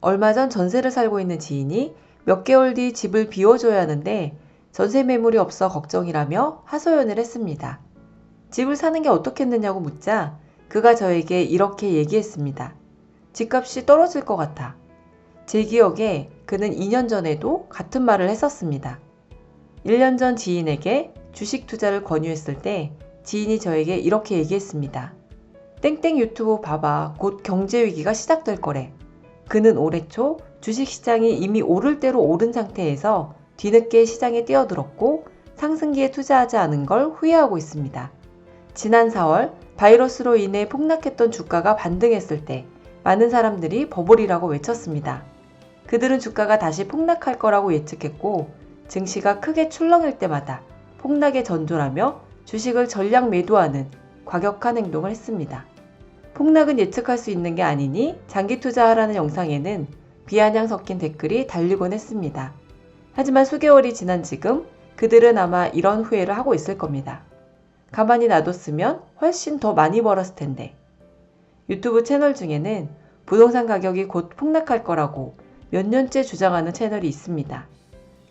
얼마 전 전세를 살고 있는 지인이 몇 개월 뒤 집을 비워줘야 하는데 전세 매물이 없어 걱정이라며 하소연을 했습니다. 집을 사는 게 어떻겠느냐고 묻자 그가 저에게 이렇게 얘기했습니다. 집값이 떨어질 것 같아. 제 기억에 그는 2년 전에도 같은 말을 했었습니다. 1년 전 지인에게 주식 투자를 권유했을 때 지인이 저에게 이렇게 얘기했습니다. 땡땡 유튜브 봐봐. 곧 경제 위기가 시작될 거래. 그는 올해 초 주식시장이 이미 오를 대로 오른 상태에서 뒤늦게 시장에 뛰어들었고 상승기에 투자하지 않은 걸 후회하고 있습니다. 지난 4월 바이러스로 인해 폭락했던 주가가 반등했을 때 많은 사람들이 버블이라고 외쳤습니다. 그들은 주가가 다시 폭락할 거라고 예측했고 증시가 크게 출렁일 때마다 폭락에 전조하며 주식을 전량 매도하는 과격한 행동을 했습니다. 폭락은 예측할 수 있는 게 아니니 장기 투자하라는 영상에는 비아냥 섞인 댓글이 달리곤 했습니다. 하지만 수개월이 지난 지금 그들은 아마 이런 후회를 하고 있을 겁니다. 가만히 놔뒀으면 훨씬 더 많이 벌었을 텐데. 유튜브 채널 중에는 부동산 가격이 곧 폭락할 거라고 몇 년째 주장하는 채널이 있습니다.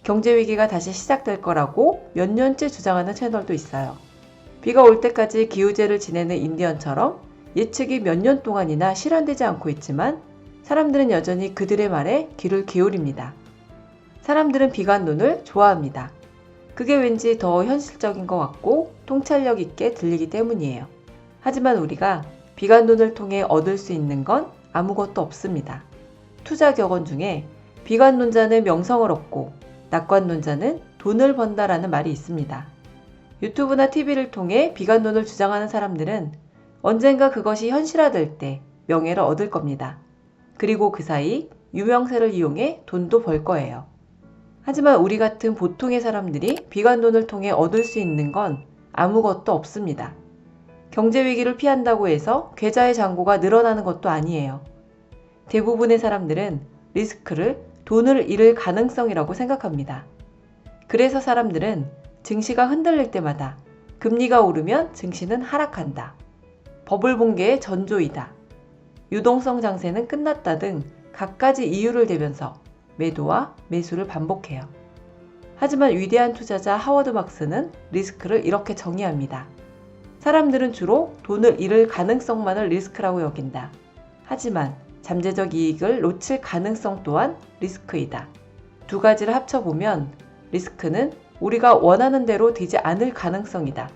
경제위기가 다시 시작될 거라고 몇 년째 주장하는 채널도 있어요. 비가 올 때까지 기우제를 지내는 인디언처럼 예측이 몇 년 동안이나 실현되지 않고 있지만 사람들은 여전히 그들의 말에 귀를 기울입니다. 사람들은 비관론을 좋아합니다. 그게 왠지 더 현실적인 것 같고 통찰력 있게 들리기 때문이에요. 하지만 우리가 비관론을 통해 얻을 수 있는 건 아무것도 없습니다. 투자 격언 중에 비관론자는 명성을 얻고 낙관론자는 돈을 번다라는 말이 있습니다. 유튜브나 TV를 통해 비관론을 주장하는 사람들은 언젠가 그것이 현실화될 때 명예를 얻을 겁니다. 그리고 그 사이 유명세를 이용해 돈도 벌 거예요. 하지만 우리 같은 보통의 사람들이 비관론을 통해 얻을 수 있는 건 아무것도 없습니다. 경제위기를 피한다고 해서 계좌의 잔고가 늘어나는 것도 아니에요. 대부분의 사람들은 리스크를 돈을 잃을 가능성이라고 생각합니다. 그래서 사람들은 증시가 흔들릴 때마다 금리가 오르면 증시는 하락한다. 버블 붕괴의 전조이다. 유동성 장세는 끝났다 등 갖가지 이유를 대면서 매도와 매수를 반복해요. 하지만 위대한 투자자 하워드 막스는 리스크를 이렇게 정의합니다. 사람들은 주로 돈을 잃을 가능성만을 리스크라고 여긴다. 하지만 잠재적 이익을 놓칠 가능성 또한 리스크이다. 두 가지를 합쳐보면 리스크는 우리가 원하는 대로 되지 않을 가능성이다.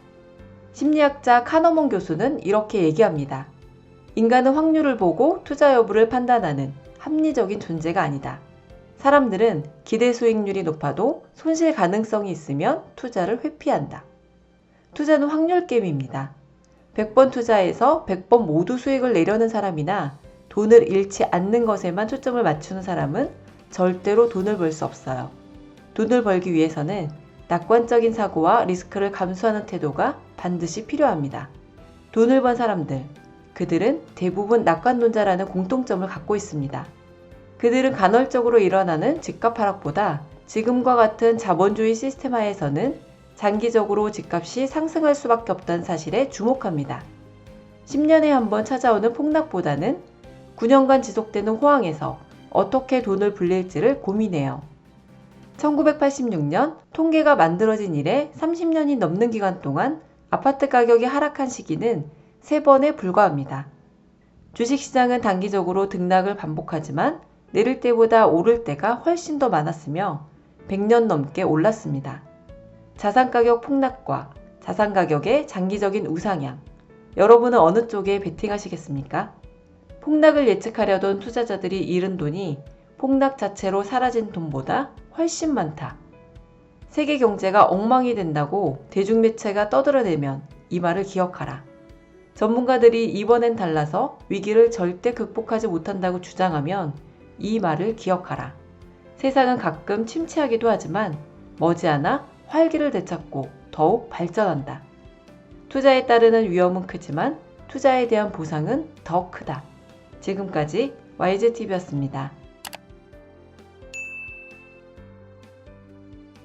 심리학자 카너먼 교수는 이렇게 얘기합니다. 인간은 확률을 보고 투자 여부를 판단하는 합리적인 존재가 아니다. 사람들은 기대 수익률이 높아도 손실 가능성이 있으면 투자를 회피한다. 투자는 확률 게임입니다. 100번 투자해서 100번 모두 수익을 내려는 사람이나 돈을 잃지 않는 것에만 초점을 맞추는 사람은 절대로 돈을 벌 수 없어요. 돈을 벌기 위해서는 낙관적인 사고와 리스크를 감수하는 태도가 반드시 필요합니다. 돈을 번 사람들, 그들은 대부분 낙관론자라는 공통점을 갖고 있습니다. 그들은 간헐적으로 일어나는 집값 하락보다 지금과 같은 자본주의 시스템하에서는 장기적으로 집값이 상승할 수밖에 없다는 사실에 주목합니다. 10년에 한 번 찾아오는 폭락보다는 9년간 지속되는 호황에서 어떻게 돈을 불릴지를 고민해요. 1986년 통계가 만들어진 이래 30년이 넘는 기간 동안 아파트 가격이 하락한 시기는 3번에 불과합니다. 주식시장은 단기적으로 등락을 반복하지만 내릴 때보다 오를 때가 훨씬 더 많았으며 100년 넘게 올랐습니다. 자산가격 폭락과 자산가격의 장기적인 우상향, 여러분은 어느 쪽에 베팅하시겠습니까? 폭락을 예측하려던 투자자들이 잃은 돈이 폭락 자체로 사라진 돈보다 훨씬 많다. 세계 경제가 엉망이 된다고 대중매체가 떠들어대면 이 말을 기억하라. 전문가들이 이번엔 달라서 위기를 절대 극복하지 못한다고 주장하면 이 말을 기억하라. 세상은 가끔 침체하기도 하지만 머지않아 활기를 되찾고 더욱 발전한다. 투자에 따르는 위험은 크지만 투자에 대한 보상은 더 크다. 지금까지 YGTV였습니다.